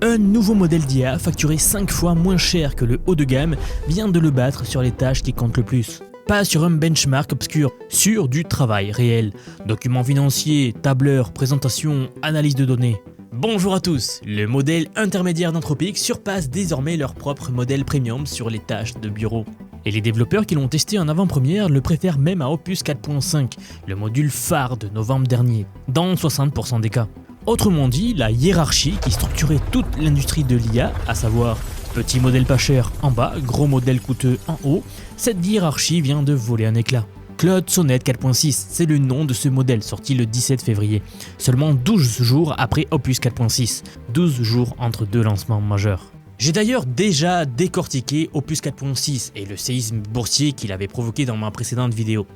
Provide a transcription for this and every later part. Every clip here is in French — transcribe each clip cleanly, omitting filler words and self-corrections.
Un nouveau modèle d'IA facturé 5 fois moins cher que le haut de gamme vient de le battre sur les tâches qui comptent le plus. Pas sur un benchmark obscur, sur du travail réel. Documents financiers, tableurs, présentations, analyse de données. Bonjour à tous, le modèle intermédiaire d'Anthropic surpasse désormais leur propre modèle premium sur les tâches de bureau. Et les développeurs qui l'ont testé en avant-première le préfèrent même à Opus 4.5, le module phare de novembre dernier, dans 60% des cas. Autrement dit, la hiérarchie qui structurait toute l'industrie de l'IA, à savoir petit modèle pas cher en bas, gros modèle coûteux en haut, cette hiérarchie vient de voler un éclat. Claude Sonnet 4.6, c'est le nom de ce modèle sorti le 17 février, seulement 12 jours après Opus 4.6, 12 jours entre deux lancements majeurs. J'ai d'ailleurs déjà décortiqué Opus 4.6 et le séisme boursier qu'il avait provoqué dans ma précédente vidéo.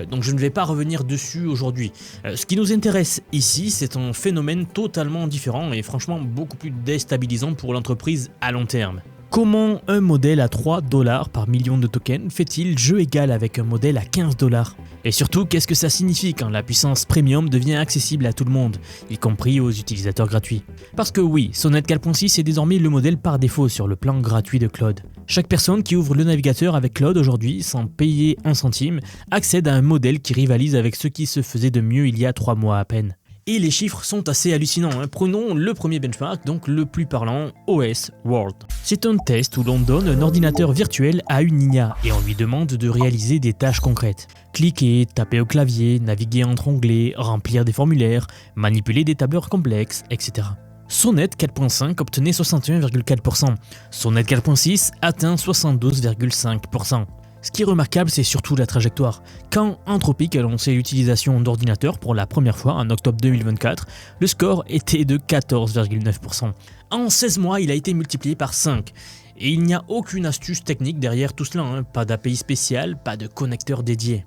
Donc je ne vais pas revenir dessus aujourd'hui. Ce qui nous intéresse ici, c'est un phénomène totalement différent et franchement beaucoup plus déstabilisant pour l'entreprise à long terme. Comment un modèle à 3 $ par million de tokens fait-il jeu égal avec un modèle à 15 $? Et surtout, qu'est-ce que ça signifie quand la puissance premium devient accessible à tout le monde, y compris aux utilisateurs gratuits? Parce que oui, Sonnet 4.6 est désormais le modèle par défaut sur le plan gratuit de Claude. Chaque personne qui ouvre le navigateur avec Claude aujourd'hui, sans payer un centime, accède à un modèle qui rivalise avec ce qui se faisait de mieux il y a 3 mois à peine. Et les chiffres sont assez hallucinants. Prenons le premier benchmark, donc le plus parlant, OS World. C'est un test où l'on donne un ordinateur virtuel à une IA et on lui demande de réaliser des tâches concrètes. Cliquer, taper au clavier, naviguer entre onglets, remplir des formulaires, manipuler des tableurs complexes, etc. Sonnet 4.5 obtenait 61,4%. Sonnet 4.6 atteint 72,5%. Ce qui est remarquable, c'est surtout la trajectoire. Quand Anthropic a lancé l'utilisation d'ordinateurs pour la première fois en octobre 2024, le score était de 14,9%. En 16 mois, il a été multiplié par 5. Et il n'y a aucune astuce technique derrière tout cela, pas d'API spécial, pas de connecteur dédié.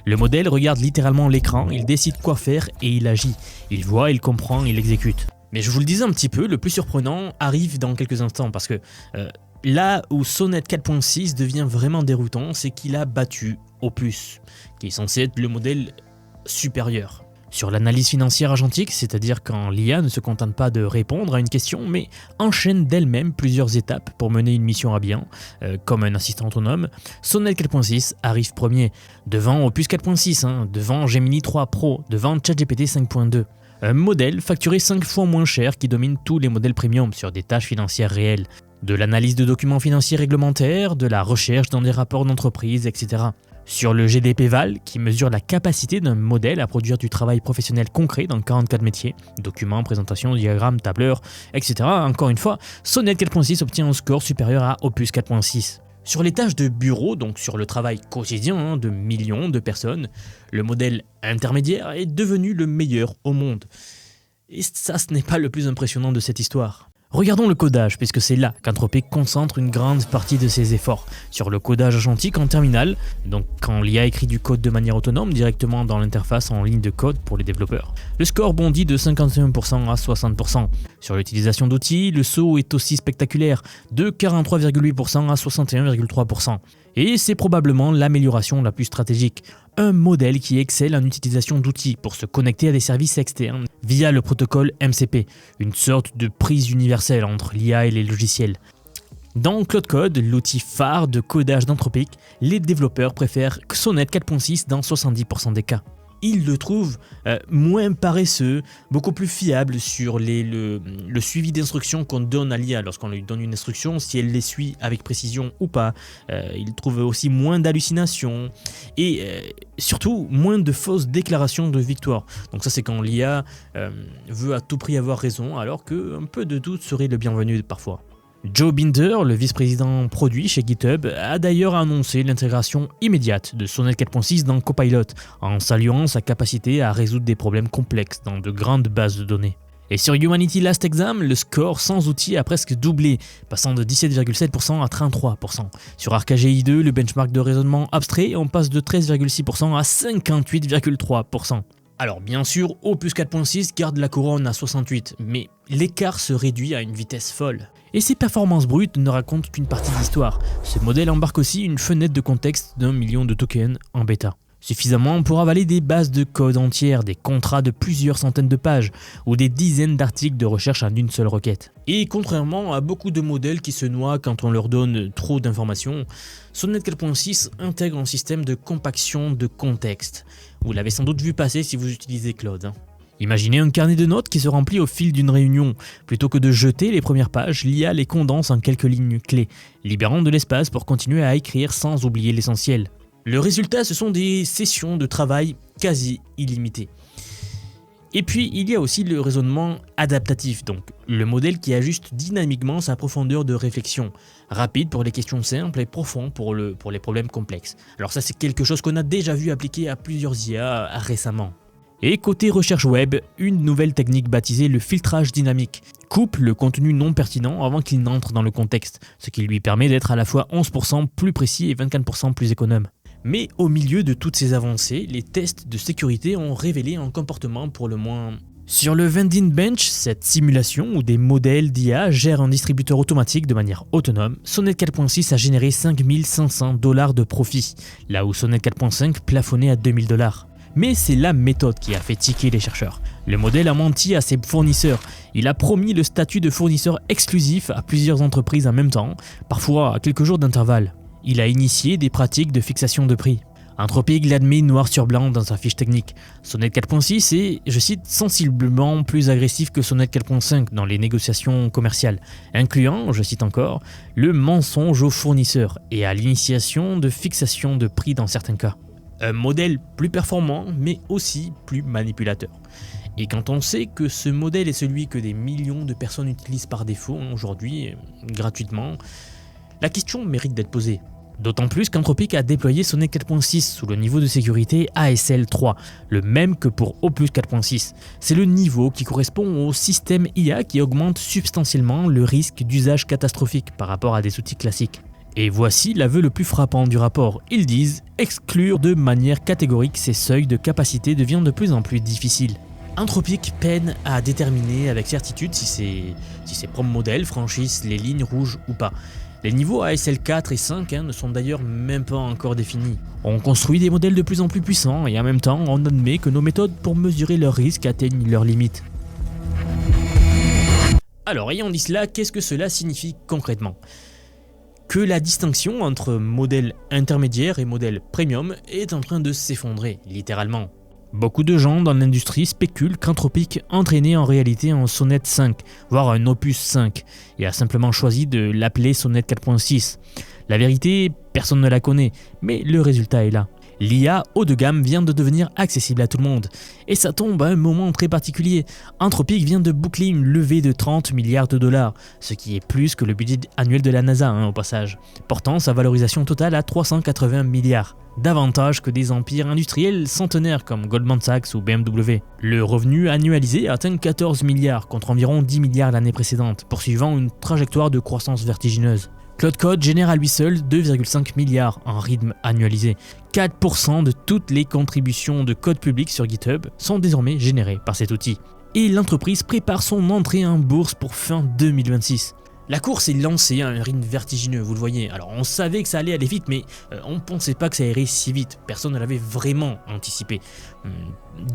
Le modèle regarde littéralement l'écran, il décide quoi faire et il agit. Il voit, il comprend, il exécute. Mais je vous le disais un petit peu, le plus surprenant arrive dans quelques instants parce que là où Sonnet 4.6 devient vraiment déroutant, c'est qu'il a battu Opus, qui est censé être le modèle supérieur. Sur l'analyse financière agentique, c'est-à-dire quand l'IA ne se contente pas de répondre à une question, mais enchaîne d'elle-même plusieurs étapes pour mener une mission à bien, comme un assistant autonome, Sonnet 4.6 arrive premier, devant Opus 4.6, devant Gemini 3 Pro, devant ChatGPT 5.2. Un modèle facturé 5 fois moins cher qui domine tous les modèles premium sur des tâches financières réelles. De l'analyse de documents financiers réglementaires, de la recherche dans des rapports d'entreprise, etc. Sur le GDP-Val, qui mesure la capacité d'un modèle à produire du travail professionnel concret dans 44 métiers, documents, présentations, diagrammes, tableurs, etc. Encore une fois, Sonnet 4.6 obtient un score supérieur à Opus 4.6. Sur les tâches de bureau, donc sur le travail quotidien de millions de personnes, le modèle intermédiaire est devenu le meilleur au monde. Et ça, ce n'est pas le plus impressionnant de cette histoire. Regardons le codage, puisque c'est là qu'Anthropic concentre une grande partie de ses efforts, sur le codage agentique en terminal, donc quand l'IA écrit du code de manière autonome directement dans l'interface en ligne de code pour les développeurs. Le score bondit de 51% à 60%. Sur l'utilisation d'outils, le saut est aussi spectaculaire, de 43,8% à 61,3%. Et c'est probablement l'amélioration la plus stratégique. Un modèle qui excelle en utilisation d'outils pour se connecter à des services externes via le protocole MCP, une sorte de prise universelle entre l'IA et les logiciels. Dans Claude Code, l'outil phare de codage d'Anthropic, les développeurs préfèrent Sonnet 4.6 dans 70% des cas. Ils le trouvent moins paresseux, beaucoup plus fiable sur le suivi d'instructions qu'on donne à l'IA lorsqu'on lui donne une instruction, si elle les suit avec précision ou pas. Ils trouvent aussi moins d'hallucinations et surtout moins de fausses déclarations de victoire. Donc ça, c'est quand l'IA veut à tout prix avoir raison, alors qu'un peu de doute serait le bienvenu parfois. Joe Binder, le vice-président produit chez GitHub, a d'ailleurs annoncé l'intégration immédiate de Sonnet 4.6 dans Copilot, en saluant sa capacité à résoudre des problèmes complexes dans de grandes bases de données. Et sur Humanity Last Exam, le score sans outils a presque doublé, passant de 17,7% à 33%. Sur ArcAGI2, le benchmark de raisonnement abstrait, on passe de 13,6% à 58,3%. Alors bien sûr, Opus 4.6 garde la couronne à 68, mais l'écart se réduit à une vitesse folle. Et ses performances brutes ne racontent qu'une partie de l'histoire. Ce modèle embarque aussi une fenêtre de contexte d'1 million de tokens en bêta. Suffisamment pour avaler des bases de code entières, des contrats de plusieurs centaines de pages ou des dizaines d'articles de recherche en une seule requête. Et contrairement à beaucoup de modèles qui se noient quand on leur donne trop d'informations, Sonnet 4.6 intègre un système de compaction de contexte. Vous l'avez sans doute vu passer si vous utilisez Claude. Imaginez un carnet de notes qui se remplit au fil d'une réunion. Plutôt que de jeter les premières pages, l'IA les condense en quelques lignes clés, libérant de l'espace pour continuer à écrire sans oublier l'essentiel. Le résultat, ce sont des sessions de travail quasi illimitées. Et puis, il y a aussi le raisonnement adaptatif, donc le modèle qui ajuste dynamiquement sa profondeur de réflexion, rapide pour les questions simples et profond pour les problèmes complexes. Alors ça, c'est quelque chose qu'on a déjà vu appliquer à plusieurs IA récemment. Et côté recherche web, une nouvelle technique baptisée le filtrage dynamique coupe le contenu non pertinent avant qu'il n'entre dans le contexte, ce qui lui permet d'être à la fois 11% plus précis et 24% plus économe. Mais au milieu de toutes ces avancées, les tests de sécurité ont révélé un comportement pour le moins... Sur le Vendin Bench, cette simulation où des modèles d'IA gèrent un distributeur automatique de manière autonome, Sonnet 4.6 a généré $5 500 de profit, là où Sonnet 4.5 plafonnait à $2000. Mais c'est la méthode qui a fait tiquer les chercheurs. Le modèle a menti à ses fournisseurs. Il a promis le statut de fournisseur exclusif à plusieurs entreprises en même temps, parfois à quelques jours d'intervalle. Il a initié des pratiques de fixation de prix. Anthropic l'admet noir sur blanc dans sa fiche technique. Sonnet 4.6 est, je cite, sensiblement plus agressif que Sonnet 4.5 dans les négociations commerciales, incluant, je cite encore, le mensonge aux fournisseurs et à l'initiation de fixation de prix dans certains cas. Un modèle plus performant, mais aussi plus manipulateur. Et quand on sait que ce modèle est celui que des millions de personnes utilisent par défaut aujourd'hui, gratuitement, la question mérite d'être posée. D'autant plus qu'Anthropic a déployé Sonnet 4.6 sous le niveau de sécurité ASL 3, le même que pour Opus 4.6. C'est le niveau qui correspond au système IA qui augmente substantiellement le risque d'usage catastrophique par rapport à des outils classiques. Et voici l'aveu le plus frappant du rapport. Ils disent « Exclure de manière catégorique ces seuils de capacité devient de plus en plus difficile ». Anthropic peine à déterminer avec certitude si ces propres modèles franchissent les lignes rouges ou pas. Les niveaux ASL 4 et 5 ne sont d'ailleurs même pas encore définis. On construit des modèles de plus en plus puissants et en même temps on admet que nos méthodes pour mesurer leurs risques atteignent leurs limites. Alors ayant dit cela, qu'est-ce que cela signifie concrètement ? Que la distinction entre modèle intermédiaire et modèle premium est en train de s'effondrer, littéralement. Beaucoup de gens dans l'industrie spéculent qu'Anthropic entraînait en réalité un Sonnet 5, voire un Opus 5, et a simplement choisi de l'appeler Sonnet 4.6. La vérité, personne ne la connaît, mais le résultat est là. L'IA haut de gamme vient de devenir accessible à tout le monde. Et ça tombe à un moment très particulier. Anthropic vient de boucler une levée de $30 milliards, ce qui est plus que le budget annuel de la NASA au passage, portant sa valorisation totale à 380 milliards. Davantage que des empires industriels centenaires comme Goldman Sachs ou BMW. Le revenu annualisé atteint 14 milliards contre environ 10 milliards l'année précédente, poursuivant une trajectoire de croissance vertigineuse. Cloud Code génère à lui seul 2,5 milliards en rythme annualisé. 4% de toutes les contributions de code public sur GitHub sont désormais générées par cet outil. Et l'entreprise prépare son entrée en bourse pour fin 2026. La course est lancée à un rythme vertigineux, vous le voyez. Alors on savait que ça allait aller vite, mais on ne pensait pas que ça irait si vite. Personne ne l'avait vraiment anticipé.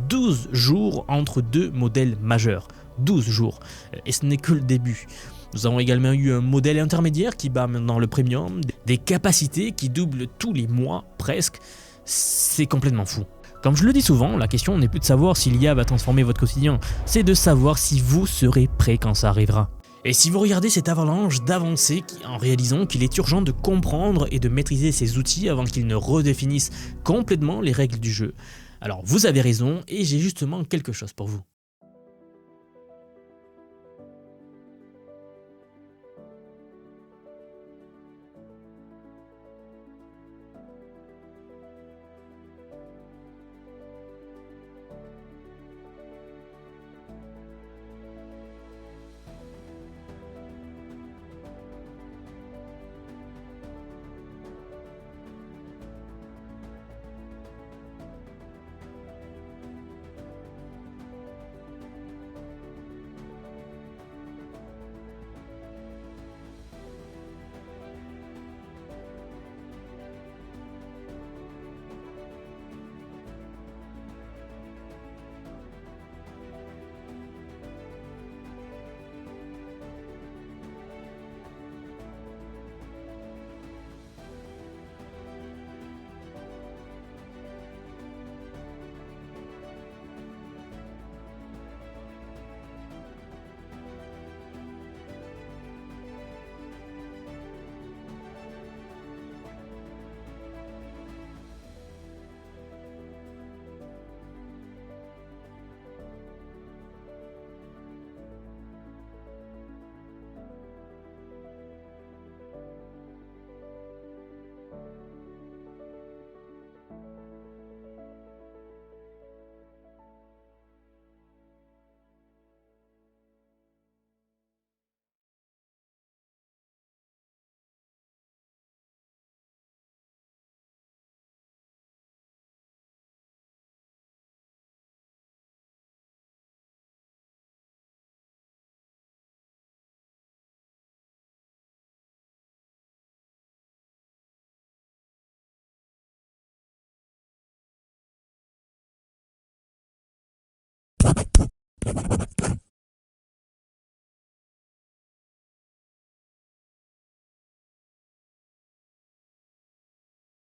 12 jours entre deux modèles majeurs. 12 jours. Et ce n'est que le début. Nous avons également eu un modèle intermédiaire qui bat maintenant le premium, des capacités qui doublent tous les mois presque, c'est complètement fou. Comme je le dis souvent, la question n'est plus de savoir si l'IA va transformer votre quotidien, c'est de savoir si vous serez prêt quand ça arrivera. Et si vous regardez cette avalanche d'avancées en réalisant qu'il est urgent de comprendre et de maîtriser ces outils avant qu'ils ne redéfinissent complètement les règles du jeu, alors vous avez raison et j'ai justement quelque chose pour vous.